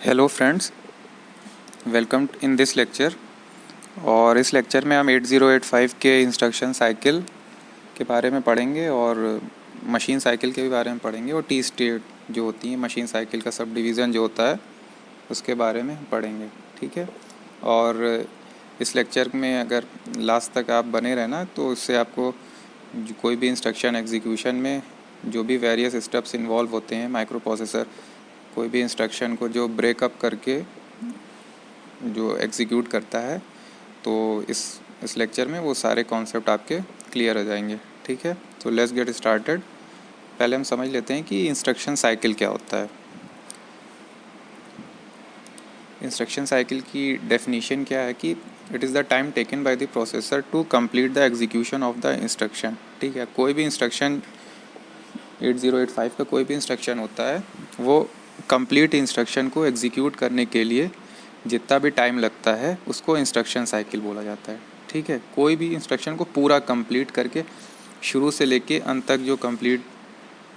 Hello friends, welcome in this lecture. और इस lecture में हम 8085 के इंस्ट्रक्शन साइकिल के बारे में पढ़ेंगे और मशीन साइकिल के भी बारे में पढ़ेंगे और टी स्टेट जो होती है मशीन साइकिल का सब डिवीज़न जो होता है उसके बारे में पढ़ेंगे। ठीक है। और इस लेक्चर में अगर लास्ट तक आप बने रहना तो उससे आपको कोई भी इंस्ट्रक्शन एग्जीक्यूशन में जो भी वेरियस स्टेप्स इन्वॉल्व होते हैं, माइक्रो प्रोसेसर कोई भी इंस्ट्रक्शन को जो ब्रेकअप करके जो एग्जीक्यूट करता है, तो इस लेक्चर में वो सारे कॉन्सेप्ट आपके क्लियर हो जाएंगे। ठीक है, तो लेट्स गेट स्टार्टेड। पहले हम समझ लेते हैं कि इंस्ट्रक्शन साइकिल क्या होता है। इंस्ट्रक्शन साइकिल की डेफिनेशन क्या है कि it is the time taken by the processor to complete the execution of the instruction. ठीक है, कोई भी इंस्ट्रक्शन 8085 का कोई भी इंस्ट्रक्शन होता है वो कंप्लीट इंस्ट्रक्शन को एग्जीक्यूट करने के लिए जितना भी टाइम लगता है उसको इंस्ट्रक्शन साइकिल बोला जाता है। ठीक है, कोई भी इंस्ट्रक्शन को पूरा कंप्लीट करके शुरू से लेके अंत तक जो कंप्लीट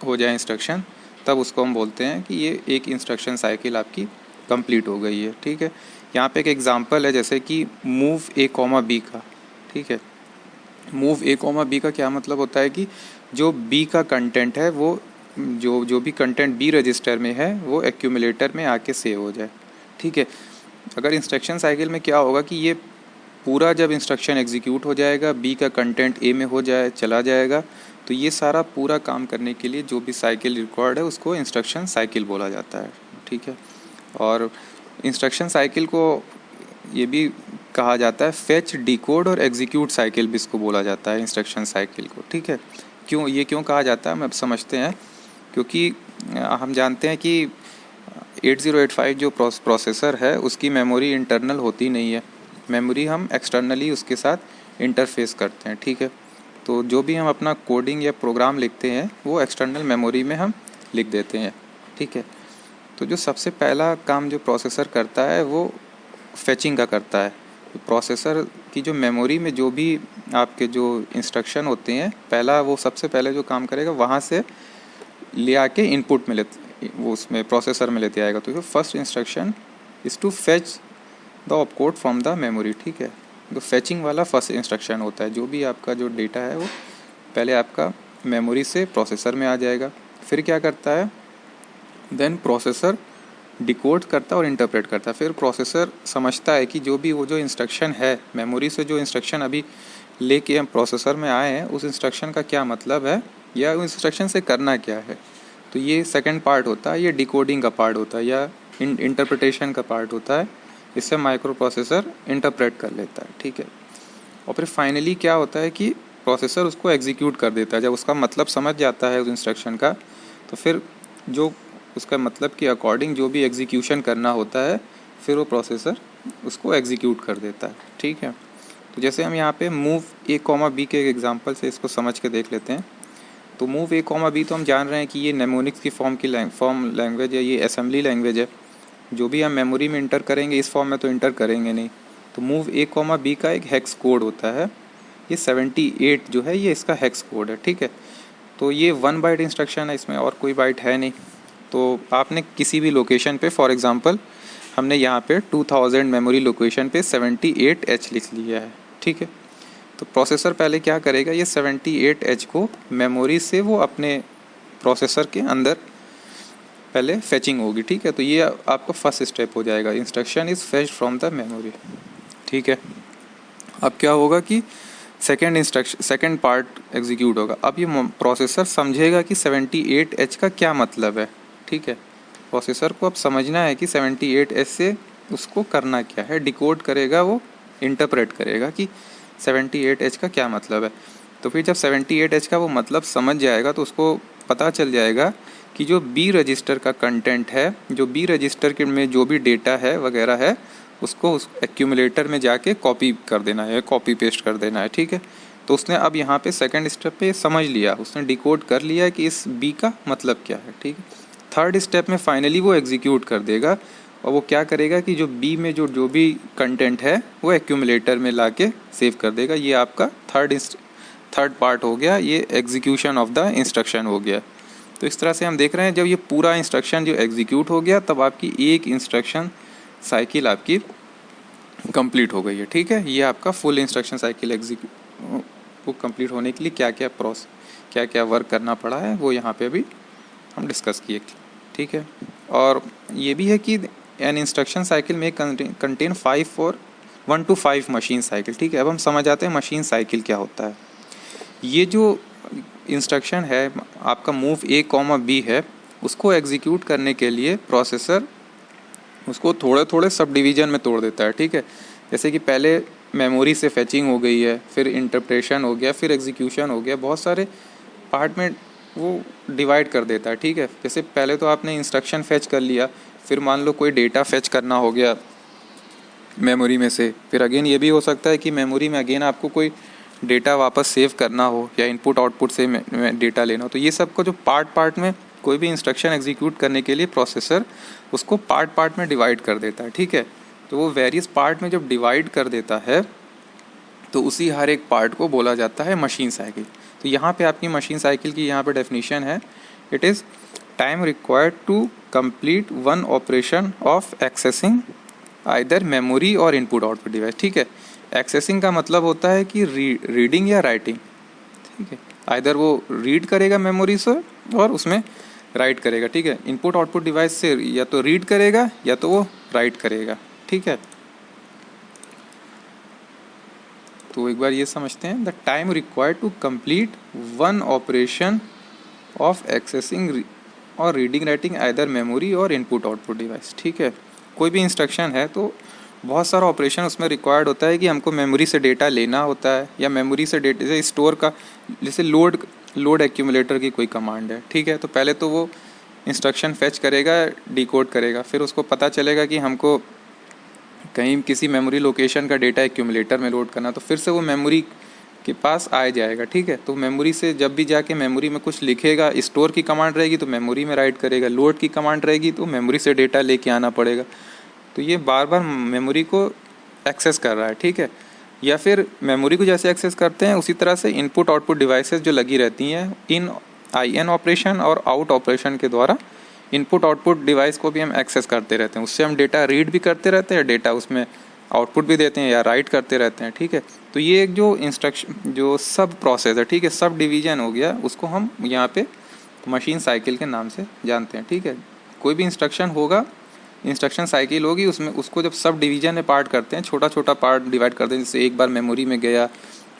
हो जाए इंस्ट्रक्शन, तब उसको हम बोलते हैं कि ये एक इंस्ट्रक्शन साइकिल आपकी कंप्लीट हो गई है। ठीक है, यहाँ पे एक एग्जांपल है जैसे कि मूव ए कॉमा बी का। ठीक है, मूव ए कॉमा बी का क्या मतलब होता है कि जो बी का कंटेंट है वो जो भी कंटेंट बी रजिस्टर में है वो एक्यूमुलेटर में आके सेव हो जाए। ठीक है, अगर इंस्ट्रक्शन साइकिल में क्या होगा कि ये पूरा जब इंस्ट्रक्शन एग्जीक्यूट हो जाएगा, बी का कंटेंट ए में हो जाए चला जाएगा, तो ये सारा पूरा काम करने के लिए जो भी साइकिल रिक्वायर्ड है उसको इंस्ट्रक्शन साइकिल बोला जाता है। ठीक है, और इंस्ट्रक्शन साइकिल को ये भी कहा जाता है फेच, डिकोड और एग्जीक्यूट साइकिल भी इसको बोला जाता है इंस्ट्रक्शन साइकिल को। ठीक है, क्यों कहा जाता है हम अब समझते हैं। क्योंकि हम जानते हैं कि 8085 जो प्रोसेसर है उसकी मेमोरी इंटरनल होती नहीं है, मेमोरी हम एक्सटर्नली उसके साथ इंटरफेस करते हैं। ठीक है, तो जो भी हम अपना कोडिंग या प्रोग्राम लिखते हैं वो एक्सटर्नल मेमोरी में हम लिख देते हैं। ठीक है, तो जो सबसे पहला काम जो प्रोसेसर करता है वो फेचिंग का करता है। प्रोसेसर की जो मेमोरी में जो भी आपके जो इंस्ट्रक्शन होते हैं, वो सबसे पहले जो काम करेगा वहाँ से ले आके इनपुट में वो उसमें प्रोसेसर में लेते आएगा। तो first instruction is to fetch the opcode from the memory. ठीक है, तो फेचिंग वाला फर्स्ट इंस्ट्रक्शन होता है। जो भी आपका जो डेटा है वो पहले आपका मेमोरी से प्रोसेसर में आ जाएगा। फिर क्या करता है, देन प्रोसेसर डिकोड करता है और इंटरप्रेट करता है। फिर प्रोसेसर समझता है कि जो भी वो जो इंस्ट्रक्शन है मेमोरी से जो इंस्ट्रक्शन अभी लेके हम प्रोसेसर में आए हैं उस इंस्ट्रक्शन का क्या मतलब है या उस इंस्ट्रक्शन से करना क्या है। तो ये सेकंड पार्ट होता है, ये डिकोडिंग का पार्ट होता है या इंटरप्रिटेशन का पार्ट होता है। इससे माइक्रो प्रोसेसर इंटरप्रेट कर लेता है। ठीक है, और फिर फाइनली क्या होता है कि प्रोसेसर उसको एग्जीक्यूट कर देता है। जब उसका मतलब समझ जाता है उस इंस्ट्रक्शन का, तो फिर जो उसका मतलब के अकॉर्डिंग जो भी एग्जीक्यूशन करना होता है फिर वो प्रोसेसर उसको एग्जीक्यूट कर देता है। ठीक है, तो जैसे हम यहाँ पे मूव ए कॉमा बी के एग्जांपल से इसको समझ के देख लेते हैं। तो मूव ए कॉमा बी तो हम जान रहे हैं कि ये नेमोनिक्स की फॉर्म लैंग्वेज है, ये असेंबली लैंग्वेज है। जो भी हम मेमोरी में इंटर करेंगे इस फॉर्म में तो इंटर करेंगे नहीं। तो मूव ए कॉमा बी का एक हेक्स कोड होता है, ये 78 जो है ये इसका हेक्स कोड है। ठीक है, तो ये 1 बाइट इंस्ट्रक्शन है, इसमें और कोई बाइट है नहीं। तो आपने किसी भी लोकेशन पे, फॉर एग्जांपल हमने यहाँ पे 2000 मेमोरी लोकेशन पे 78H लिख लिया है। ठीक है, तो प्रोसेसर पहले क्या करेगा, ये 78H को मेमोरी से वो अपने प्रोसेसर के अंदर पहले फेचिंग होगी। ठीक है, तो ये आपका फर्स्ट स्टेप हो जाएगा, instruction is fetched from the memory. ठीक है, अब क्या होगा कि सेकेंड पार्ट एग्जीक्यूट होगा। अब ये प्रोसेसर समझेगा कि 78H का क्या मतलब है। ठीक है, प्रोसेसर को अब समझना है कि 78H से उसको करना क्या है, डिकोड करेगा, वो इंटरप्रेट करेगा कि 78H का क्या मतलब है। तो फिर जब 78H का वो मतलब समझ जाएगा तो उसको पता चल जाएगा कि जो बी रजिस्टर का कंटेंट है, जो बी रजिस्टर के में जो भी डेटा है वगैरह है उसको उस एक्यूमुलेटर में जाके कॉपी कर देना है, कॉपी पेस्ट कर देना है। ठीक है, तो उसने अब यहाँ पे सेकंड स्टेप पे समझ लिया, उसने डिकोड कर लिया कि इस बी का मतलब क्या है। ठीक है, थर्ड स्टेप में फाइनली वो एग्जीक्यूट कर देगा और वो क्या करेगा कि जो बी में जो भी कंटेंट है वो एक्यूमुलेटर में लाके सेव कर देगा। ये आपका थर्ड पार्ट हो गया, ये एग्जीक्यूशन ऑफ द इंस्ट्रक्शन हो गया। तो इस तरह से हम देख रहे हैं जब ये पूरा इंस्ट्रक्शन जो एग्जीक्यूट हो गया तब आपकी एक इंस्ट्रक्शन साइकिल आपकी कंप्लीट हो गई है। ठीक है, ये आपका फुल इंस्ट्रक्शन साइकिल एग्जीक्यूट को कंप्लीट होने के लिए क्या क्या वर्क करना पड़ा है वो यहाँ पे अभी हम डिस्कस किए। ठीक है, और ये भी है कि एन इंस्ट्रक्शन साइकिल में कंटेन 1 to 5 मशीन साइकिल। ठीक है, अब हम समझ आते हैं मशीन साइकिल क्या होता है। ये जो इंस्ट्रक्शन है आपका मूव A, B है, उसको एग्जीक्यूट करने के लिए प्रोसेसर उसको थोड़े थोड़े सब डिवीज़न में तोड़ देता है। ठीक है, जैसे कि पहले मेमोरी से फेचिंग हो गई है, फिर इंटरप्रेशन हो गया, फिर एग्जीक्यूशन हो गया, बहुत सारे पार्ट में वो डिवाइड कर देता है। ठीक है, जैसे पहले तो आपने इंस्ट्रक्शन फेच कर लिया, फिर मान लो कोई डेटा फेच करना हो गया मेमोरी में से, फिर अगेन ये भी हो सकता है कि मेमोरी में अगेन आपको कोई डेटा वापस सेव करना हो या इनपुट आउटपुट से डेटा लेना हो। तो ये सब को जो पार्ट में कोई भी इंस्ट्रक्शन एग्जीक्यूट करने के लिए प्रोसेसर उसको पार्ट में डिवाइड कर देता है। ठीक है, तो वो वेरियस पार्ट में जब डिवाइड कर देता है तो उसी हर एक पार्ट को बोला जाता है मशीन साइकिल। तो यहाँ पे आपकी मशीन साइकिल की यहाँ पे डेफिनेशन है, it is time required to complete one operation of accessing either memory और इनपुट आउटपुट डिवाइस। ठीक है, एक्सेसिंग का मतलब होता है कि रीडिंग या राइटिंग। ठीक है, आइदर वो रीड करेगा मेमोरी से और उसमें राइट करेगा। ठीक है, इनपुट आउटपुट डिवाइस से या तो रीड करेगा या तो वो राइट करेगा। ठीक है, तो एक बार ये समझते हैं, the time required to complete one operation of accessing और रीडिंग राइटिंग आइदर मेमोरी और इनपुट आउटपुट डिवाइस। ठीक है, कोई भी इंस्ट्रक्शन है तो बहुत सारा ऑपरेशन उसमें रिक्वायर्ड होता है कि हमको मेमोरी से डेटा लेना होता है या मेमोरी से डेटा जैसे स्टोर का, जैसे लोड एक्यूमुलेटर की कोई कमांड है। ठीक है, तो पहले तो वो इंस्ट्रक्शन फेच करेगा, डिकोड करेगा, फिर उसको पता चलेगा कि हमको कहीं किसी मेमोरी लोकेशन का डेटा एक्यूमुलेटर में लोड करना, तो फिर से वो मेमोरी के पास आ जाएगा। ठीक है, तो मेमोरी से जब भी जाके मेमोरी में कुछ लिखेगा, स्टोर की कमांड रहेगी तो मेमोरी में राइट करेगा, लोड की कमांड रहेगी तो मेमोरी से डेटा लेके आना पड़ेगा। तो ये बार बार मेमोरी को एक्सेस कर रहा है। ठीक है, या फिर मेमोरी को जैसे एक्सेस करते हैं उसी तरह से इनपुट आउटपुट डिवाइसेस जो लगी रहती हैं इन IN ऑपरेशन और आउट ऑपरेशन के द्वारा इनपुट आउटपुट डिवाइस को भी हम एक्सेस करते रहते हैं। उससे हम डेटा रीड भी करते रहते हैं, डेटा उसमें आउटपुट भी देते हैं या राइट करते रहते हैं। ठीक है, तो ये एक जो इंस्ट्रक्शन जो सब प्रोसेस है, ठीक है, सब डिवीजन हो गया, उसको हम यहाँ पे मशीन साइकिल के नाम से जानते हैं। ठीक है, कोई भी इंस्ट्रक्शन होगा, इंस्ट्रक्शन साइकिल होगी, उसमें उसको जब सब डिवीजन में पार्ट करते हैं, छोटा छोटा पार्ट डिवाइड करते हैं, जैसे एक बार मेमोरी में गया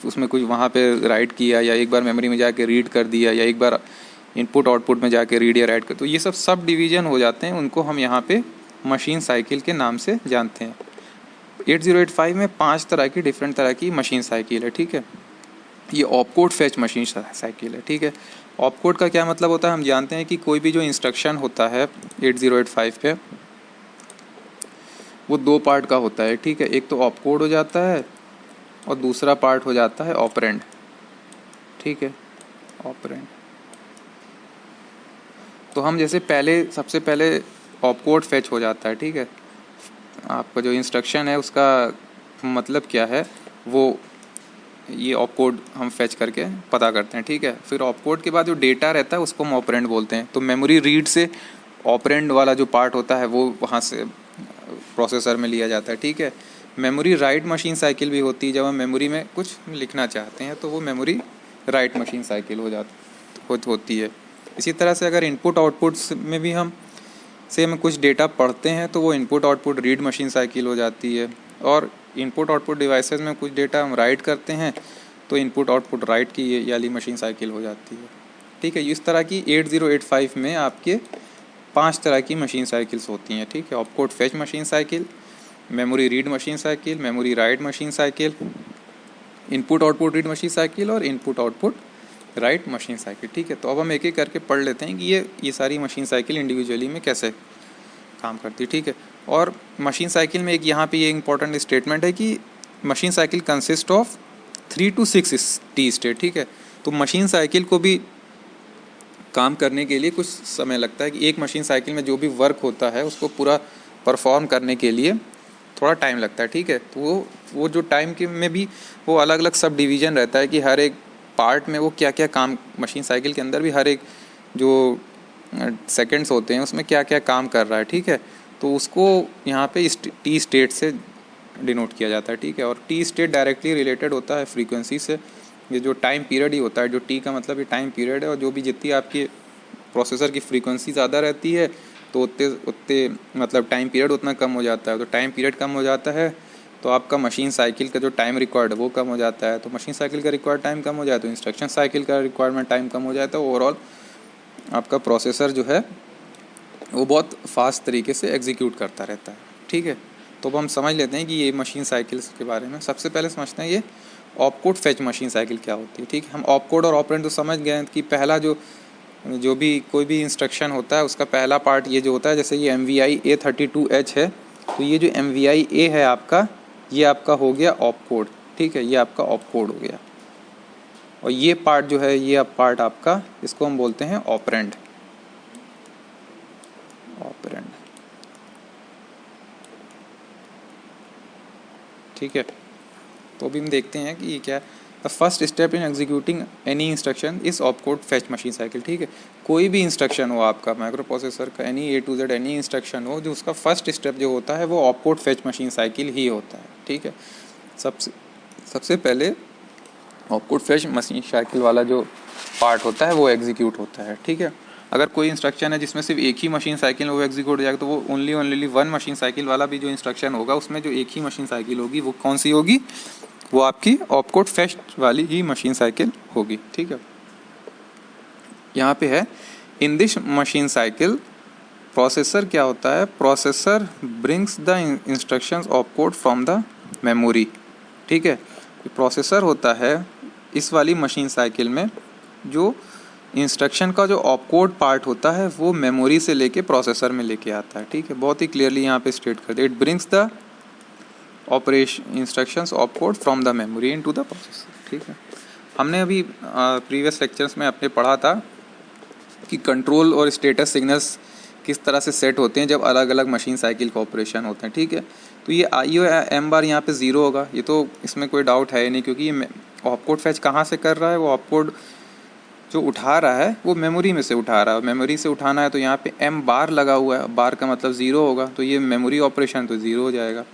उसमें कुछ वहाँ पे राइट किया, या एक बार मेमोरी में जाके रीड कर दिया, या एक बार इनपुट आउटपुट में जाके रीड या राइट कर, तो ये सब डिवीजन हो जाते हैं, उनको हम यहाँ पे मशीन साइकिल के नाम से जानते हैं। 8085 में 5 तरह की डिफरेंट तरह की मशीन साइकिल है। ठीक है, ये ऑपकोड फेच मशीन साइकिल है। ठीक है, ऑपकोड का क्या मतलब होता है, हम जानते हैं कि कोई भी जो इंस्ट्रक्शन होता है 8085 पे वो 2 पार्ट का होता है। ठीक है, एक तो ऑपकोड हो जाता है और दूसरा पार्ट हो जाता है ऑपरेंड। ठीक है, ऑपरेंड, तो हम जैसे सबसे पहले ऑपकोड फेच हो जाता है। ठीक है, आपका जो इंस्ट्रक्शन है उसका मतलब क्या है वो ये ऑपकोड हम फेच करके पता करते हैं। ठीक है, फिर ऑपकोड के बाद जो डेटा रहता है उसको हम ऑपरेंड बोलते हैं। तो मेमोरी रीड से ऑपरेंड वाला जो पार्ट होता है वो वहाँ से प्रोसेसर में लिया जाता है। ठीक है, मेमोरी राइट मशीन साइकिल भी होती है, जब हम मेमोरी में कुछ लिखना चाहते हैं तो वो मेमोरी राइट मशीन साइकिल होती है। इसी तरह से अगर इनपुट आउटपुट में भी हम कुछ डेटा पढ़ते हैं तो वो input output read machine cycle हो जाती है, और इनपुट आउटपुट डिवाइसेस में कुछ डेटा हम राइट करते हैं तो इनपुट आउटपुट राइट की ये वाली मशीन साइकिल हो जाती है। ठीक है, इस तरह की 8085 में आपके 5 तरह की मशीन साइकिल्स होती हैं। ठीक है, opcode fetch machine cycle, memory read machine cycle, memory write machine cycle, input output read machine cycle और input output write machine cycle. ठीक है, तो अब हम एक एक करके पढ़ लेते हैं कि ये सारी मशीन साइकिल इंडिविजुअली में कैसे काम करती है। ठीक है, और मशीन साइकिल में एक यहाँ पे ये इंपॉर्टेंट स्टेटमेंट है कि machine cycle consist of 3 to 6 T state. ठीक है, तो मशीन साइकिल को भी काम करने के लिए कुछ समय लगता है कि एक मशीन साइकिल में जो भी वर्क होता है उसको पूरा परफॉर्म करने के लिए थोड़ा टाइम लगता है। ठीक है, तो वो जो टाइम के में भी वो अलग अलग सब डिवीज़न रहता है कि हर एक पार्ट में वो क्या क्या काम, मशीन साइकिल के अंदर भी हर एक जो सेकंड्स होते हैं उसमें क्या क्या काम कर रहा है, ठीक है। तो उसको यहाँ पे टी स्टेट से डिनोट किया जाता है, ठीक है। और टी स्टेट डायरेक्टली रिलेटेड होता है फ्रीक्वेंसी से। ये जो टाइम पीरियड ही होता है, जो टी का मतलब ये टाइम पीरियड है, और जो भी जितनी आपकी प्रोसेसर की फ्रीक्वेंसी ज़्यादा रहती है तो उतने उतने मतलब टाइम पीरियड उतना कम हो जाता है। तो टाइम पीरियड कम हो जाता है तो आपका मशीन साइकिल का जो टाइम रिक्वायर्ड है वो कम हो जाता है। तो मशीन साइकिल का रिक्वायर्ड टाइम कम हो जाए तो इंस्ट्रक्शन साइकिल का रिक्वायरमेंट टाइम कम हो जाए, तो ओवरऑल आपका प्रोसेसर जो है वो बहुत फास्ट तरीके से एग्जीक्यूट करता रहता है, ठीक है। तो अब हम समझ लेते हैं कि ये मशीन साइकिल्स के बारे में। सबसे पहले समझते हैं ये ऑपकोड फेच मशीन साइकिल क्या होती है, ठीक है। हम ऑपकोड और ऑपरेंड तो समझ गए हैं कि पहला जो भी कोई भी इंस्ट्रक्शन होता है उसका पहला पार्ट ये जो होता है, जैसे ये MVI A32H है, तो ये जो MVI A है आपका, ये आपका हो गया ऑपकोड, ठीक है। ये आपका ऑपकोड हो गया। और ये पार्ट जो है, ये पार्ट आपका, इसको हम बोलते हैं ऑपरेंड। ऑपरेंड, ठीक है। तो अभी हम देखते हैं कि ये क्या है। The first step in executing any instruction is opcode fetch machine cycle, ठीक है। कोई भी इंस्ट्रक्शन हो आपका माइक्रो प्रोसेसर का, any A to Z any instruction हो, जो उसका फर्स्ट स्टेप जो होता है वो ऑपकोड फेच मशीन साइकिल ही होता है, ठीक है। सबसे पहले ऑपकोड फेच मशीन साइकिल वाला जो पार्ट होता है वो एग्जीक्यूट होता है, ठीक है। अगर कोई इंस्ट्रक्शन है जिसमें सिर्फ एक ही मशीन साइकिल वो एग्जीक्यूट हो जाएगा, तो वो ओनली वन मशीन साइकिल वाला भी जो इंस्ट्रक्शन होगा उसमें जो एक ही मशीन साइकिल होगी वो कौन सी होगी, वो आपकी ऑपकोड फेच वाली ही मशीन साइकिल होगी, ठीक है। यहाँ पे है in this machine cycle processor क्या होता है, processor brings the instructions opcode from the memory, ठीक है। प्रोसेसर होता है इस वाली मशीन साइकिल में, जो इंस्ट्रक्शन का जो ऑपकोड पार्ट होता है वो मेमोरी से लेके प्रोसेसर में लेके आता है, ठीक है। बहुत ही क्लियरली यहाँ पे स्टेट कर दिया, it brings the operation instructions opcode from the memory into the processor, ठीक है। हमने अभी प्रीवियस लेक्चर्स में अपने पढ़ा था कि कंट्रोल और स्टेटस सिग्नल्स किस तरह से सेट होते हैं जब अलग अलग मशीन साइकिल का ऑपरेशन होते हैं, ठीक है। तो ये IO M बार यहाँ पे 0 होगा, ये तो इसमें कोई डाउट है ही नहीं, क्योंकि ये ऑपकोड फैच कहाँ से कर रहा है, वो ऑपकोड जो उठा रहा है वो मेमोरी में से उठा रहा है। मेमोरी से उठाना है तो यहाँ पे M बार लगा हुआ है, बार का मतलब 0 होगा, तो ये मेमोरी ऑपरेशन तो 0 हो जाएगा।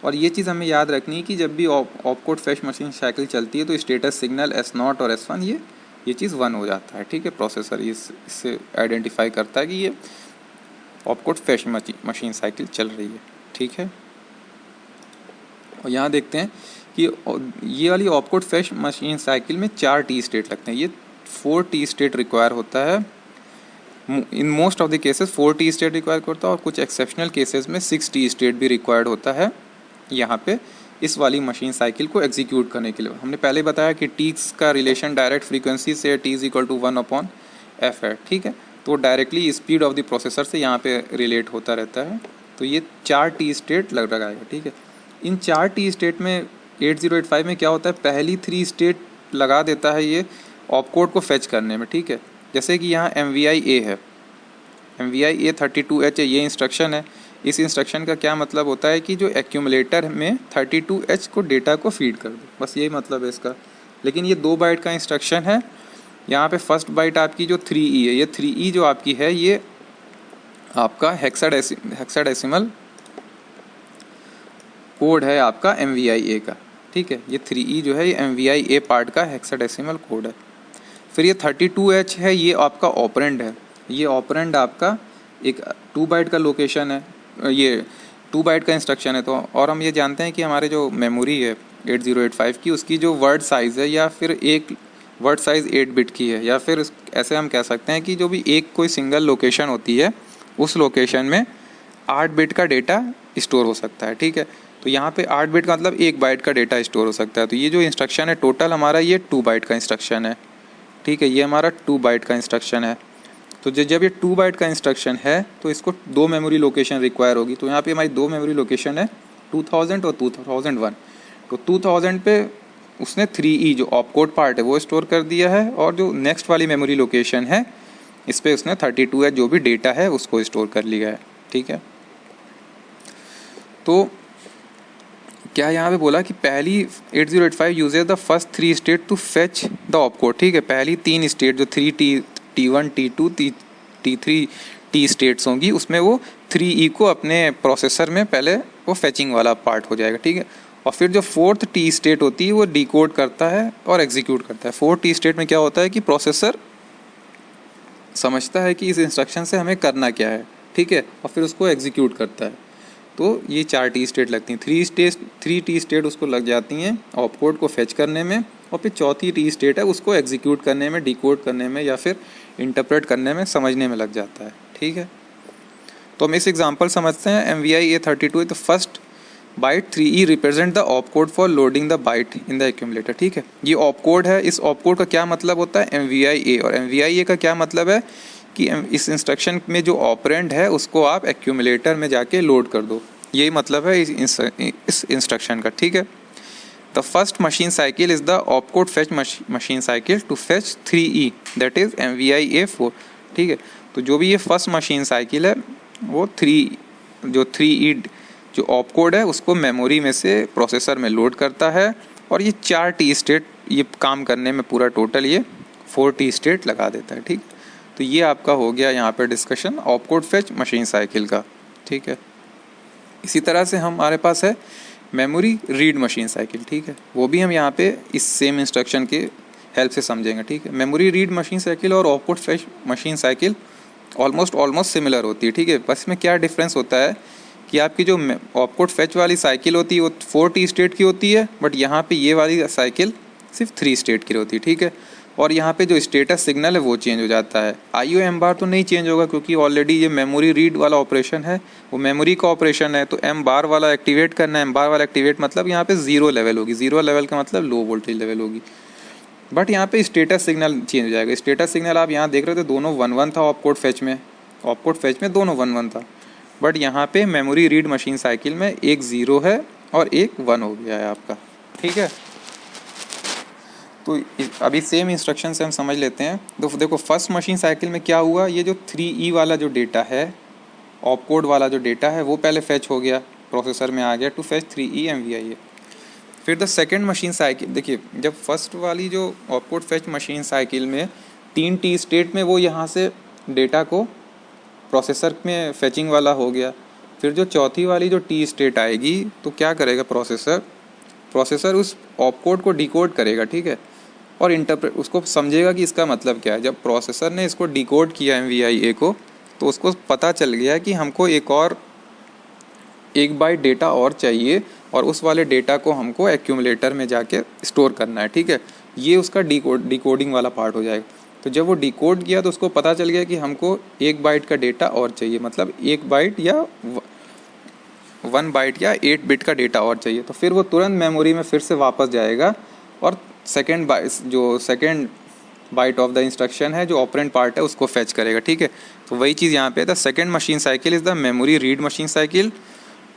और ये चीज़ हमें याद रखनी है कि जब भी ऑपकोड फेच मशीन साइकिल चलती है तो स्टेटस सिग्नल S0 और S1 ये चीज़ 1 हो जाता है, ठीक है। प्रोसेसर इससे आइडेंटिफाई करता है कि ये ऑपकोड फेच मशीन साइकिल चल रही है, ठीक है। और यहाँ देखते हैं कि ये वाली ऑपकोड फेच मशीन साइकिल में 4 टी स्टेट लगते हैं। ये 4 टी स्टेट रिक्वायर होता है, in most of the cases 4 T state require करता है, और कुछ एक्सेप्शनल केसेस में 6 टी स्टेट भी रिक्वायर्ड होता है यहाँ पे इस वाली मशीन साइकिल को एग्जीक्यूट करने के लिए। हमने पहले बताया कि टी का रिलेशन डायरेक्ट फ्रीक्वेंसी से T = 1/f है, ठीक है। तो directly speed of the processor से यहाँ पे रिलेट होता रहता है। तो ये 4 टी स्टेट लगाएगा, ठीक है। इन 4 टी स्टेट में 8085 में क्या होता है, पहली 3 स्टेट लगा देता है ये ऑपकोड को फेच करने में, ठीक है। जैसे कि यहाँ MVI A है, MVI A32H है, ये इंस्ट्रक्शन है। इस इंस्ट्रक्शन का क्या मतलब होता है कि जो एक्यूमुलेटर में 32H को डेटा को फीड कर दो, बस यही मतलब है इसका। लेकिन ये 2 बाइट का इंस्ट्रक्शन है। यहाँ पे फर्स्ट बाइट आपकी जो 3E है, ये 3E जो आपकी है ये आपका हेक्साडेसिमल कोड है आपका MVI A का, ठीक है। ये 3E जो है ये MVI A पार्ट का हेक्साडेसिमल कोड है। फिर ये 32H है, ये आपका ऑपरेंड है। ये ऑपरेंड आपका एक 2 बाइट का लोकेशन है, ये 2 बाइट का इंस्ट्रक्शन है। तो और हम ये जानते हैं कि हमारे जो मेमोरी है 8085 की, उसकी जो वर्ड साइज़ है, या फिर एक वर्ड साइज़ 8 बिट की है, या फिर ऐसे हम कह सकते हैं कि जो भी एक कोई सिंगल लोकेशन होती है उस लोकेशन में 8 बिट का डेटा स्टोर हो सकता है, ठीक है। तो यहाँ पे 8 बिट का मतलब 1 बाइट का डेटा स्टोर हो सकता है। तो ये जो इंस्ट्रक्शन है टोटल हमारा ये 2 बाइट का इंस्ट्रक्शन है, ठीक है। ये हमारा 2 बाइट का इंस्ट्रक्शन है। तो जब ये 2 बाइट का इंस्ट्रक्शन है तो इसको 2 मेमोरी लोकेशन रिक्वायर होगी। तो यहाँ पे हमारी 2 मेमोरी लोकेशन है, 2000 और 2001। तो 2000 पे उसने 3E जो ऑपकोड पार्ट है वो स्टोर कर दिया है, और जो नेक्स्ट वाली मेमोरी लोकेशन है इस पर उसने 32 है जो भी डेटा है उसको स्टोर कर लिया है, ठीक है। तो क्या यहाँ पे बोला कि पहली 8085 uses the first 3 state to fetch the opcode, ठीक है। पहली 3 स्टेट जो 3T, T1, T2, T states होंगी, उसमें वो 3E को अपने प्रोसेसर में पहले वो फेचिंग वाला पार्ट हो जाएगा, ठीक है। और फिर जो 4th टी स्टेट होती है वो डिकोड करता है और एग्जीक्यूट करता है। 4th टी स्टेट में क्या होता है कि प्रोसेसर समझता है कि इस इंस्ट्रक्शन से हमें करना क्या है, ठीक है, और फिर उसको एग्जीक्यूट करता है। तो ये 4 टी स्टेट लगती हैं। 3 टी स्टेट उसको लग जाती हैं ऑपकोड को फेच करने में, और फिर चौथी टी स्टेट है उसको एग्जीक्यूट करने में, डिकोड करने में या फिर इंटरप्रेट करने में, समझने में लग जाता है, ठीक है। तो हम इस एग्जांपल समझते हैं। MVI A32 the first byte 3E represent the opcode for loading the byte in the accumulator, ठीक है। ये ऑपकोड है। इस ऑपकोड का क्या मतलब होता है? MVI A। और MVI A का क्या मतलब है कि इस इंस्ट्रक्शन में जो ऑपरेंड है उसको आप एक्यूमुलेटर में जाके लोड कर दो, यही मतलब है इस इंस्ट्रक्शन का, ठीक है। The first machine cycle is the opcode fetch machine cycle to fetch 3E that is MVI A4, ठीक है। तो जो भी ये फर्स्ट मशीन साइकिल है वो 3E जो ऑपकोड है उसको मेमोरी में से प्रोसेसर में लोड करता है, और ये 4 टी स्टेट ये काम करने में पूरा टोटल ये 4 टी स्टेट लगा देता है, ठीक। तो ये आपका हो गया यहाँ पे discussion opcode fetch machine cycle का, ठीक है। इसी तरह से हमारे पास है मेमोरी रीड मशीन साइकिल, ठीक है। वो भी हम यहाँ पे इस सेम इंस्ट्रक्शन के हेल्प से समझेंगे, ठीक है। मेमोरी रीड मशीन साइकिल और opcode fetch machine cycle almost similar होती है, ठीक है। बस में क्या डिफरेंस होता है कि आपकी जो ऑपकोड फेच वाली साइकिल होती है वो 4 टी स्टेट की होती है, बट यहाँ पे ये वाली साइकिल सिर्फ 3 स्टेट की होती है, ठीक है। और यहाँ पे जो स्टेटस सिग्नल है वो चेंज हो जाता है। IO M बार तो नहीं चेंज होगा क्योंकि ऑलरेडी ये मेमोरी रीड वाला ऑपरेशन है, वो मेमोरी का ऑपरेशन है। तो M बार वाला एक्टिवेट करना है। M बार वाला एक्टिवेट मतलब यहाँ पे 0 लेवल होगी। 0 लेवल का मतलब लो वोल्टेज लेवल होगी। बट यहाँ पे स्टेटस सिग्नल चेंज हो जाएगा। स्टेटस सिग्नल आप यहाँ देख रहे थे दोनों 1-1 था ऑपकोड फेच में दोनों 1-1 था, बट यहाँ पे मेमोरी रीड मशीन साइकिल में एक 0 है और एक 1 हो गया है आपका, ठीक है। तो अभी सेम इंस्ट्रक्शन से हम समझ लेते हैं। तो देखो फर्स्ट मशीन साइकिल में क्या हुआ, ये जो 3E वाला जो डेटा है, ऑपकोड वाला जो डेटा है वो पहले फेच हो गया, प्रोसेसर में आ गया to fetch 3E MVI A। फिर द सेकेंड मशीन साइकिल, देखिए जब फर्स्ट वाली जो ऑपकोड फेच मशीन साइकिल में 3 टी स्टेट में वो यहाँ से डेटा को प्रोसेसर में फेचिंग वाला हो गया। फिर जो चौथी वाली जो टी स्टेट आएगी तो क्या करेगा प्रोसेसर उस ऑपकोड को डिकोड करेगा, ठीक है, और इंटरप्रेट उसको समझेगा कि इसका मतलब क्या है। जब प्रोसेसर ने इसको डिकोड किया MVI A को, तो उसको पता चल गया कि हमको एक बाइट डेटा और चाहिए, और उस वाले डेटा को हमको एक्यूमुलेटर में जाके स्टोर करना है, ठीक है। ये उसका डिकोडिंग वाला पार्ट हो जाएगा। तो जब वो डिकोड किया तो उसको पता चल गया कि हमको 1 बाइट का डेटा और चाहिए, मतलब 1 बाइट या 1 बाइट या 8 बिट का डेटा और चाहिए। तो फिर वो तुरंत मेमोरी में फिर से वापस जाएगा और second byte of the instruction है जो ऑपरेंड पार्ट है उसको फेच करेगा, ठीक है। तो वही चीज़ यहाँ पे the second machine cycle is the memory read machine cycle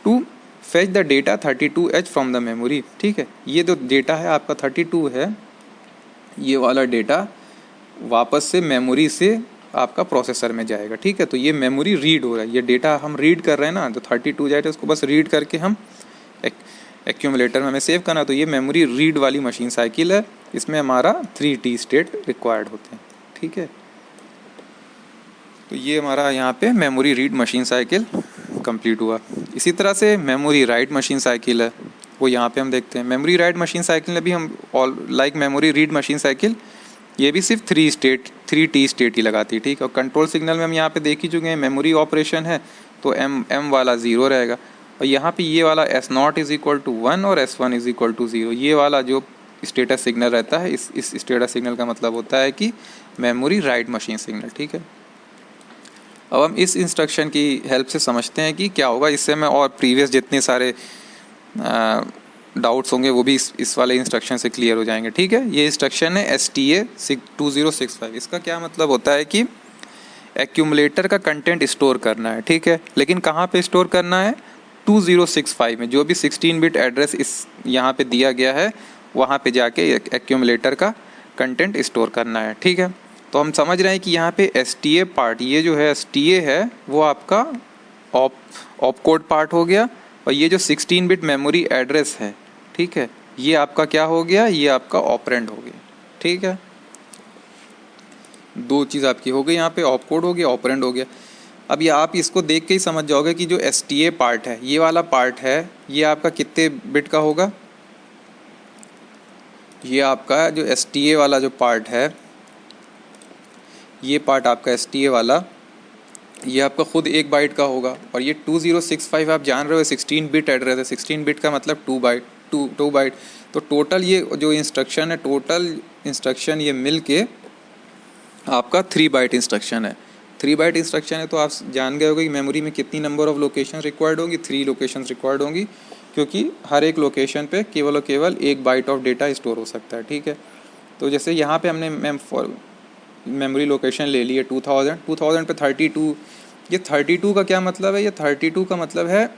to fetch the data 32H from the memory, ठीक है। ये जो डेटा है आपका 32 है, ये वाला डेटा वापस से मेमोरी से आपका प्रोसेसर में जाएगा, ठीक है। तो ये मेमोरी रीड हो रहा है, ये डेटा हम रीड कर रहे हैं ना, तो 32 जाएगा उसको बस रीड करके हम एक्यूमुलेटर में हमें सेव करना। तो ये मेमोरी रीड वाली मशीन साइकिल है, इसमें हमारा 3T स्टेट रिक्वायर्ड होते हैं, ठीक है। तो ये हमारा यहाँ पे memory read machine cycle complete हुआ। इसी तरह से मेमोरी राइट मशीन साइकिल है, वो यहाँ पे हम देखते हैं। मेमोरी राइट मशीन साइकिल में भी हम like memory read machine cycle, ये भी सिर्फ 3T स्टेट ही लगाती है, ठीक है। और कंट्रोल सिग्नल में हम यहाँ पे देख ही चुके हैं, मेमोरी ऑपरेशन है तो M वाला 0 रहेगा, और यहाँ पे ये वाला S0 इज इक्वल टू 1 और S1 इज इक्वल टू 0, ये वाला जो स्टेटस सिग्नल रहता है, इस स्टेटस सिग्नल का मतलब होता है कि मेमोरी राइट मशीन सिग्नल, ठीक है। अब हम इस इंस्ट्रक्शन की हेल्प से समझते हैं कि क्या होगा इससे। मैं और प्रीवियस जितने सारे डाउट्स होंगे वो भी इस वाले इंस्ट्रक्शन से क्लियर हो जाएंगे, ठीक है। ये इंस्ट्रक्शन है STA 2065। इसका क्या मतलब होता है कि एक्यूमुलेटर का कंटेंट स्टोर करना है, ठीक है, लेकिन कहाँ पे स्टोर करना है? 2065 में। जो भी 16 बिट एड्रेस इस यहाँ पे दिया गया है वहाँ पे जाके एक्यूमुलेटर का कंटेंट स्टोर करना है, ठीक है। तो हम समझ रहे हैं कि यहाँ पे STA पार्ट, ये जो है STA है वो आपका ऑपकोड पार्ट हो गया, और ये जो 16 बिट मेमोरी एड्रेस है, ठीक है, ये आपका क्या हो गया? ये आपका ऑपरेंड हो गया, ठीक है। दो चीज़ आपकी हो गई यहाँ पे, ऑप कोड हो गया, ऑपरेंड हो गया। अब ये आप इसको देख के ही समझ जाओगे कि जो STA पार्ट है, ये वाला पार्ट है, ये आपका कितने बिट का होगा। ये आपका जो STA वाला जो पार्ट है, ये पार्ट आपका STA वाला, ये आपका खुद 1 बाइट का होगा। और ये 2065 आप जान रहे हो 16 बिट एड्रेस है। 16 बिट का मतलब 2 बाइट। तो टोटल ये जो इंस्ट्रक्शन है, टोटल इंस्ट्रक्शन ये मिल के आपका 3 बाइट इंस्ट्रक्शन है। 3 बाइट इंस्ट्रक्शन है तो आप जान गए होगे कि मेमोरी में कितनी नंबर ऑफ लोकेशन रिक्वायर्ड होंगी। 3 लोकेशन रिक्वायर्ड होंगी, क्योंकि हर एक लोकेशन पे केवल और केवल 1 बाइट ऑफ डेटा स्टोर हो सकता है। ठीक है, तो जैसे यहाँ पे हमने मेमोरी लोकेशन ले ली है 2000 पे 32। ये 32 का क्या मतलब है? ये 32 का मतलब है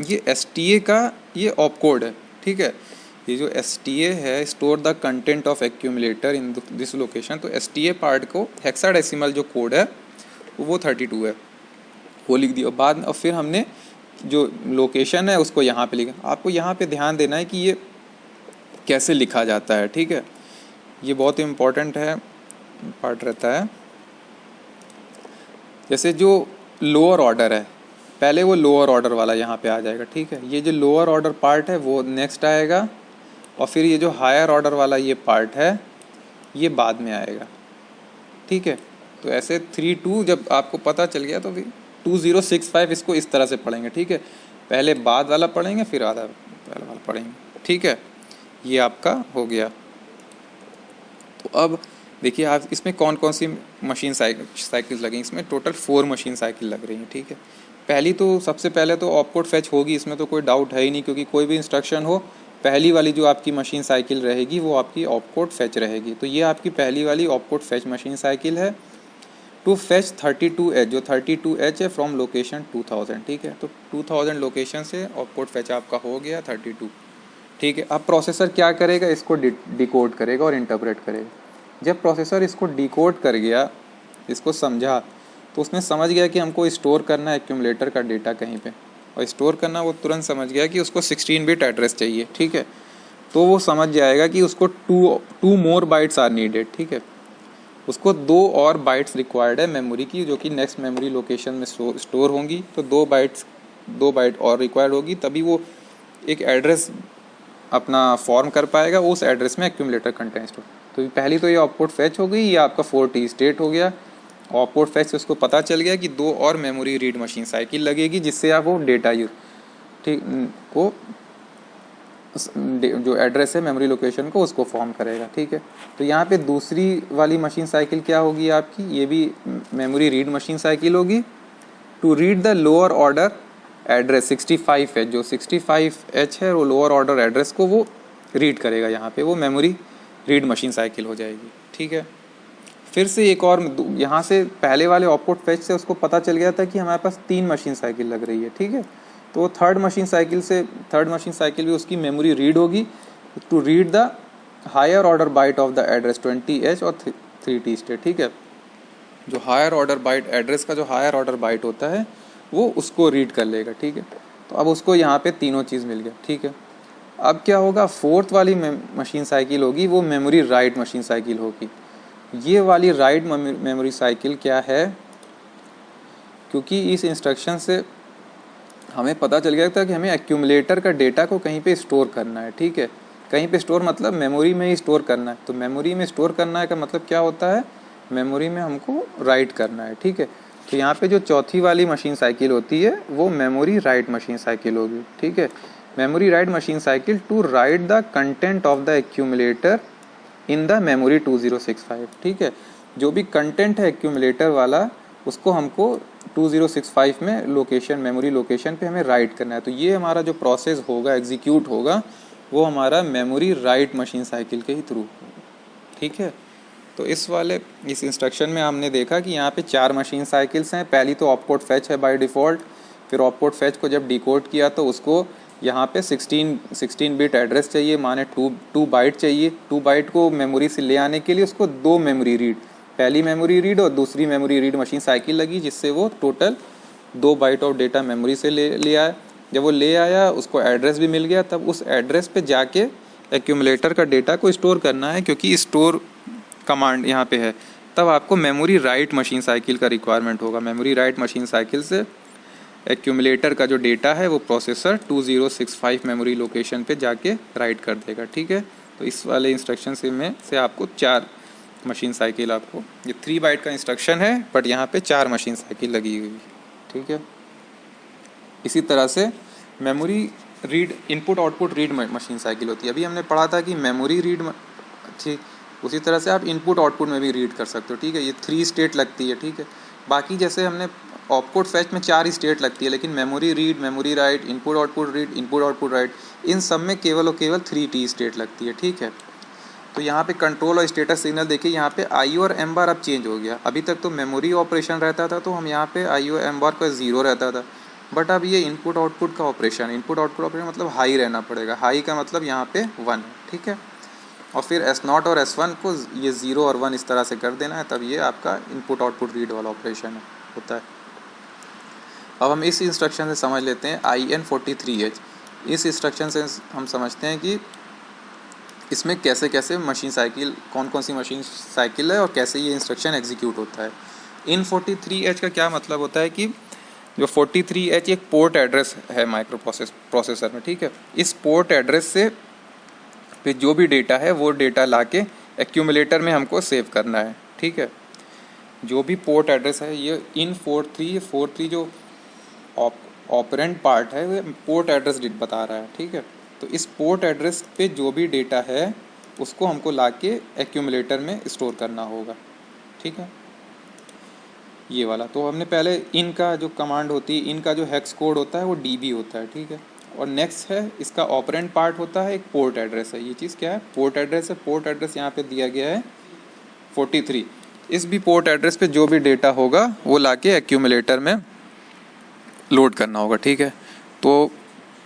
ये STA का ये ऑप कोड है। ठीक है, ये जो STA है, store the content of accumulator in this location, तो STA पार्ट को हेक्साडेसिमल जो कोड है वो 32 है, वो लिख दिया बाद में। और फिर हमने जो लोकेशन है उसको यहाँ पे लिखा। आपको यहाँ पे ध्यान देना है कि ये कैसे लिखा जाता है। ठीक है, ये बहुत इम्पोर्टेंट है पार्ट रहता है। जैसे जो लोअर ऑर्डर है, पहले वो लोअर ऑर्डर वाला यहाँ पे आ जाएगा। ठीक है, ये जो लोअर ऑर्डर पार्ट है वो नेक्स्ट आएगा, और फिर ये जो हायर ऑर्डर वाला ये पार्ट है ये बाद में आएगा। ठीक है, तो ऐसे 3-2 जब आपको पता चल गया तो फिर 2065 इसको इस तरह से पढ़ेंगे। ठीक है, पहले बाद वाला पढ़ेंगे, फिर आधा पहले वाला पढ़ेंगे। ठीक है, ये आपका हो गया। तो अब देखिए आप इसमें कौन कौन सी मशीन साइकिल्स लगेंगी। इसमें टोटल 4 मशीन साइकिल लग रही हैं। ठीक है, पहली तो सबसे पहले तो ऑपकोड फेच होगी, इसमें तो कोई डाउट है ही नहीं, क्योंकि कोई भी इंस्ट्रक्शन हो, पहली वाली जो आपकी मशीन साइकिल रहेगी वो आपकी ऑपकोड फेच रहेगी। तो ये आपकी पहली वाली ऑपकोड फेच मशीन साइकिल है टू फेच 32H, जो 32H है फ्रॉम लोकेशन 2000। ठीक है, तो 2000 लोकेशन से ऑपकोड फेच आपका हो गया 32। ठीक है, अब प्रोसेसर क्या करेगा? इसको डिकोड करेगा और इंटरप्रेट करेगा। जब प्रोसेसर इसको डिकोड कर गया, इसको समझा, तो उसने समझ गया कि हमको स्टोर करना है एक्यूमुलेटर का डेटा कहीं पे, और स्टोर करना वो तुरंत समझ गया कि उसको 16 बिट एड्रेस चाहिए। ठीक है, तो वो समझ जाएगा कि उसको 2 मोर बाइट्स आर नीडेड। ठीक है, उसको 2 और बाइट्स रिक्वायर्ड है मेमोरी की, जो कि नेक्स्ट मेमोरी लोकेशन में स्टोर होंगी। तो 2 बाइट और रिक्वायर्ड होगी, तभी वो एक एड्रेस अपना फॉर्म कर पाएगा, उस एड्रेस में एक्यूमुलेटर कंटेंट स्टोर। तो पहली तो ये ऑपकोड फेच हो गई, ये आपका 4T स्टेट हो गया। ऑपकोड फेच से उसको पता चल गया कि 2 और मेमोरी रीड मशीन साइकिल लगेगी, जिससे आप वो डेटा ठीक को जो एड्रेस है मेमोरी लोकेशन को उसको फॉर्म करेगा। ठीक है, तो यहाँ पे दूसरी वाली मशीन साइकिल क्या होगी आपकी? ये भी मेमोरी रीड मशीन साइकिल होगी to read the lower order address 65H। जो 65H है वो लोअर ऑर्डर एड्रेस को वो रीड करेगा, यहाँ पे वो मेमोरी रीड मशीन साइकिल हो जाएगी। ठीक है, फिर से एक और, यहाँ से पहले वाले ऑपकोड फेच से उसको पता चल गया था कि हमारे पास 3 मशीन साइकिल लग रही है। ठीक है, तो थर्ड मशीन साइकिल भी उसकी मेमोरी रीड होगी to read the higher order byte of the address 20H और 3T स्टेट। ठीक है, जो हायर ऑर्डर बाइट एड्रेस का जो हायर ऑर्डर बाइट होता है वो उसको रीड कर लेगा। ठीक है, तो अब उसको यहाँ पे तीनों चीज़ मिल गया। ठीक है, अब क्या होगा? 4th वाली मशीन साइकिल होगी वो मेमोरी राइट मशीन साइकिल होगी। ये वाली राइट मेमोरी साइकिल क्या है? क्योंकि इस इंस्ट्रक्शन से हमें पता चल गया था कि हमें एक्यूमुलेटर का डेटा को कहीं पे स्टोर करना है। ठीक है, कहीं पे स्टोर मतलब मेमोरी में ही स्टोर करना है। तो मेमोरी में स्टोर करना है का मतलब क्या होता है? मेमोरी में हमको राइट करना है। ठीक है, तो यहाँ पे जो चौथी वाली मशीन साइकिल होती है वो मेमोरी राइट मशीन साइकिल होगी। ठीक है, memory write machine cycle to write the content of the accumulator in the memory 2065। ठीक है, जो भी कंटेंट है एक्यूमुलेटर वाला उसको हमको 2065 में लोकेशन मेमोरी लोकेशन पे हमें राइट करना है। तो ये हमारा जो प्रोसेस होगा, एग्जीक्यूट होगा, वो हमारा मेमोरी राइट मशीन साइकिल के ही थ्रू होगा। ठीक है, तो इस इंस्ट्रक्शन में हमने देखा कि यहाँ पे 4 मशीन साइकिल्स हैं। पहली तो ऑपकोड फेच है बाय डिफ़ॉल्ट, फिर ऑपकोड फेच को जब डिकोड किया तो उसको यहाँ पे 16 बिट एड्रेस चाहिए, माने 2 बाइट चाहिए। 2 बाइट को मेमोरी से ले आने के लिए उसको 2 मेमोरी रीड, पहली मेमोरी रीड और दूसरी मेमोरी रीड मशीन साइकिल लगी, जिससे वो total 2 byte of data memory से ले आया। जब वो ले आया उसको एड्रेस भी मिल गया, तब उस एड्रेस पे जाके एक्यूमुलेटर का डेटा को स्टोर करना है, क्योंकि स्टोर कमांड यहाँ पे है। तब आपको मेमोरी राइट मशीन साइकिल का रिक्वायरमेंट होगा। मेमोरी राइट मशीन साइकिल से एक्यूमुलेटर का जो डेटा है वो प्रोसेसर 2065 मेमोरी लोकेशन पे जाके राइट कर देगा। ठीक है, तो इस वाले इंस्ट्रक्शन से आपको 4 मशीन साइकिल, आपको ये 3 बाइट का इंस्ट्रक्शन है बट यहाँ पे 4 मशीन साइकिल लगी हुई है। ठीक है, इसी तरह से memory read input output read machine cycle होती है। अभी हमने पढ़ा था कि मेमोरी रीड ठीक, उसी तरह से आप इनपुट आउटपुट में भी रीड कर सकते हो। ठीक है, ये 3 स्टेट लगती है। ठीक है, बाकी जैसे हमने ऑपकोड फैच में 4 स्टेट लगती है, लेकिन memory read, memory write, input output read, input output write, इन सब में केवल और केवल 3T स्टेट लगती है। ठीक है, तो यहाँ पे कंट्रोल और स्टेटस सिग्नल देखिए, यहाँ पे आई और एम बार अब चेंज हो गया। अभी तक तो मेमोरी ऑपरेशन रहता था तो हम यहाँ पे आई और एम बार का 0 रहता था, बट अब ये इनपुट आउटपुट का ऑपरेशन, इनपुट आउटपुट ऑपरेशन मतलब हाई रहना पड़ेगा। हाई का मतलब यहाँ पे 1। ठीक है, और फिर S0 और S1 को ये 0 और 1 इस तरह से कर देना है, तब ये आपका इनपुट आउटपुट रीड वाला ऑपरेशन होता है। अब हम इस इंस्ट्रक्शन से समझ लेते हैं IN43H। इस इंस्ट्रक्शन से हम समझते हैं कि इसमें कैसे कैसे मशीन साइकिल, कौन कौन सी मशीन साइकिल है और कैसे ये इंस्ट्रक्शन एग्जीक्यूट होता है। इन 43H का क्या मतलब होता है कि जो 43H एक पोर्ट एड्रेस है माइक्रो प्रोसेसर में। ठीक है, इस पोर्ट एड्रेस से फिर जो भी डेटा है वो डेटा लाके एक्यूमुलेटर में हमको सेव करना है। ठीक है, जो भी पोर्ट एड्रेस है ये इन 43 जो ऑपरेंड पार्ट है वो पोर्ट एड्रेस बता रहा है। ठीक है, तो इस पोर्ट एड्रेस पे जो भी डेटा है उसको हमको लाके एक्यूमुलेटर में स्टोर करना होगा। ठीक है, ये वाला तो हमने पहले इन का जो कमांड होती है, इनका जो हेक्स कोड होता है वो DB होता है। ठीक है, और नेक्स्ट है इसका ऑपरेंड पार्ट होता है एक पोर्ट एड्रेस है। ये चीज़ क्या है, पोर्ट एड्रेस है। पोर्ट एड्रेस यहाँ पे दिया गया है 43। इस भी पोर्ट एड्रेस पे जो भी डेटा होगा वो लाके एक्यूमुलेटर में लोड करना होगा। ठीक है, तो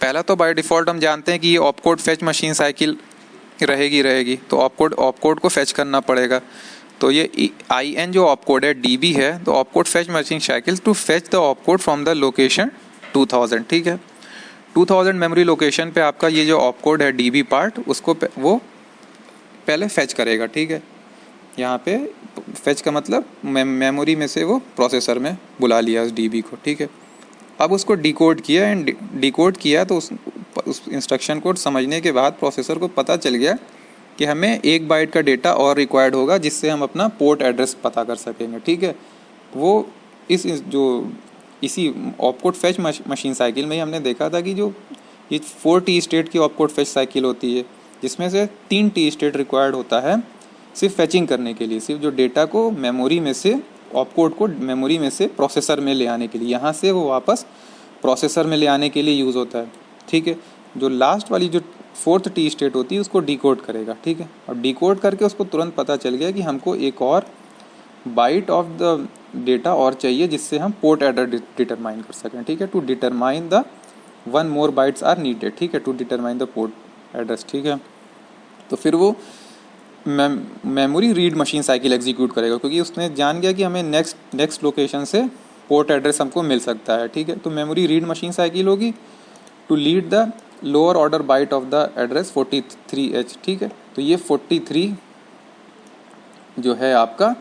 पहला तो बाय डिफ़ॉल्ट हम जानते हैं कि ये ऑपकोड फैच मशीन साइकिल रहेगी, तो ऑपकोड को फैच करना पड़ेगा। तो ये IN जो ऑपकोड है DB है, तो opcode fetch machine cycle to fetch the opcode from the location 2000। ठीक है, 2000 मेमोरी लोकेशन पे आपका ये जो ऑपकोड है DB पार्ट, उसको वो पहले फैच करेगा। ठीक है, यहाँ पे फैच का मतलब मेमोरी में से वो प्रोसेसर में बुला लिया उस DB को। ठीक है, अब उसको डिकोड किया एंड डिकोड किया तो उस इंस्ट्रक्शन कोड समझने के बाद प्रोसेसर को पता चल गया कि हमें 1 बाइट का डेटा और रिक्वायर्ड होगा जिससे हम अपना पोर्ट एड्रेस पता कर सकेंगे। ठीक है, वो इसी ऑपकोड फैच मशीन साइकिल में ही हमने देखा था कि जो ये 4T स्टेट की ऑपकोड फैच साइकिल होती है, जिसमें से 3T स्टेट रिक्वायर्ड होता है सिर्फ फैचिंग करने के लिए, सिर्फ जो डेटा को मेमोरी में से, ऑपकोड को मेमोरी में से प्रोसेसर में ले आने के लिए, यहाँ से वो वापस प्रोसेसर में ले आने के लिए यूज़ होता है। ठीक है, जो लास्ट वाली जो 4th T स्टेट होती है उसको डिकोड करेगा। ठीक है, और डिकोड करके उसको तुरंत पता चल गया कि हमको एक और बाइट ऑफ द डेटा और चाहिए जिससे हम पोर्ट एड्रेस डिटरमाइन कर सकें। ठीक है, to determine the 1 more bytes are needed. ठीक है, to determine the port address. ठीक है, तो फिर वो memory read machine cycle execute करेगा, क्योंकि उसने जान गया कि हमें नेक्स्ट लोकेशन से पोर्ट एड्रेस हमको मिल सकता है। ठीक है, तो मेमोरी रीड मशीन साइकिल होगी to lead the lower order byte of the address 43H। ठीक है, तो ये 43 जो है आपका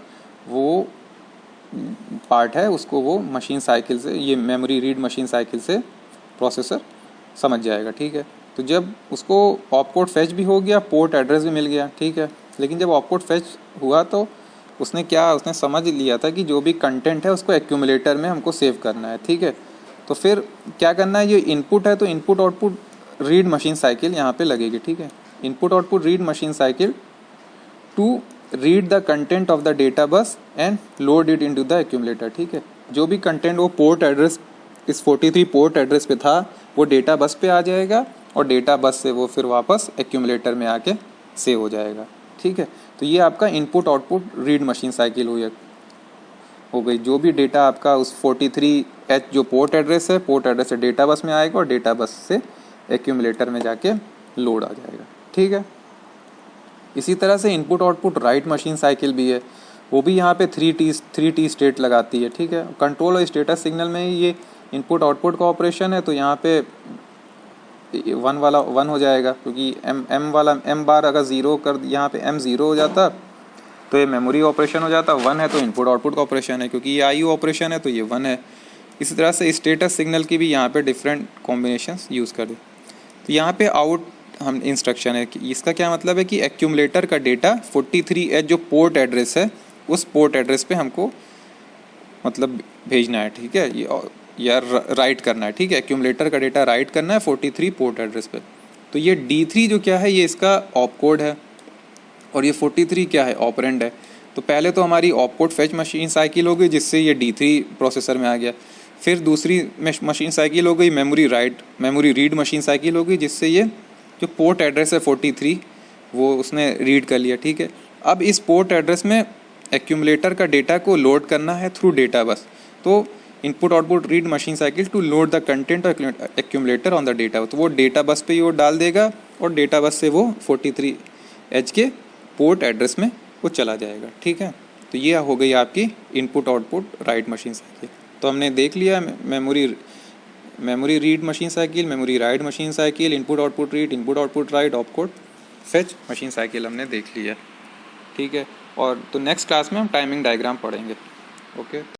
वो पार्ट है, उसको वो मशीन साइकिल से, ये मेमोरी रीड मशीन साइकिल से प्रोसेसर समझ जाएगा। ठीक है, तो जब उसको ऑपकोड फैच भी हो गया, पोर्ट एड्रेस भी मिल गया। ठीक है, लेकिन जब ऑपकोड फैच हुआ तो उसने समझ लिया था कि जो भी कंटेंट है उसको एक्यूमुलेटर में हमको सेव करना है। ठीक है, तो फिर क्या करना है, ये इनपुट है तो input output read machine cycle यहाँ पे लगेगी। ठीक है, input output read machine cycle to read the content of the data bus and load it into the accumulator. ठीक है, जो भी कंटेंट वो पोर्ट एड्रेस, इस 43 पोर्ट एड्रेस पे था, वो डेटा बस पे आ जाएगा और डेटा बस से वो फिर वापस एक्यूमुलेटर में आके सेव हो जाएगा। ठीक है, तो ये आपका input output read machine cycle हो गई। जो भी डेटा आपका उस 43H जो पोर्ट एड्रेस है, पोर्ट एड्रेस से डेटा बस में आएगा और डेटा बस से एक्यूमुलेटर में जाके लोड आ जाएगा। ठीक है, इसी तरह से input output write machine cycle भी है, वो भी यहाँ पे 3T स्टेट लगाती है। ठीक है, कंट्रोल और स्टेटस सिग्नल में ही ये इनपुट आउटपुट का ऑपरेशन है, तो यहाँ पे 1 वाला 1 हो जाएगा, क्योंकि M बार अगर 0 कर, यहाँ पे M 0 हो जाता तो ये मेमोरी ऑपरेशन हो जाता है, 1 है तो इनपुट आउटपुट का ऑपरेशन है, क्योंकि ये IO ऑपरेशन है तो ये 1 है। इसी तरह से स्टेटस सिग्नल की भी यहाँ पे डिफरेंट कॉम्बिनेशंस यूज़ कर दे। तो यहाँ पे आउट हम इंस्ट्रक्शन है कि इसका क्या मतलब है कि एक्यूमुलेटर का डेटा 43H जो पोर्ट एड्रेस है उस पोर्ट एड्रेस पे हमको मतलब भेजना है, ठीक है, ये या राइट करना है, ठीक है, एक्यूमुलेटर का डेटा राइट करना है 43 पोर्ट एड्रेस पे। तो ये D3 जो क्या है ये इसका ऑप कोड है और ये 43 क्या है, ऑपरेंड है। तो पहले तो हमारी op code fetch machine cycle हो गई जिससे ये D3 प्रोसेसर में आ गया। फिर दूसरी मशीन साइकिल हो गई मेमोरी रीड मशीन साइकिल हो गई जिससे ये जो पोर्ट एड्रेस है 43 वो उसने रीड कर लिया, ठीक है। अब इस पोर्ट एड्रेस में एक्यूमुलेटर का डेटा को लोड करना है थ्रू डेटा बस। तो input output read machine cycle to load the content of accumulator on the data, तो वो डेटा बस पे ही वो डाल देगा और डेटा बस से वो 43H के पोर्ट एड्रेस में वो चला जाएगा, ठीक है। तो ये हो गई आपकी input output write machine cycle. तो हमने देख लिया memory read machine cycle, memory write machine cycle, input output read, input output right, opcode fetch machine cycle हमने देख लिया, ठीक है। और तो नेक्स्ट क्लास में हम टाइमिंग डायग्राम पढ़ेंगे, ओके।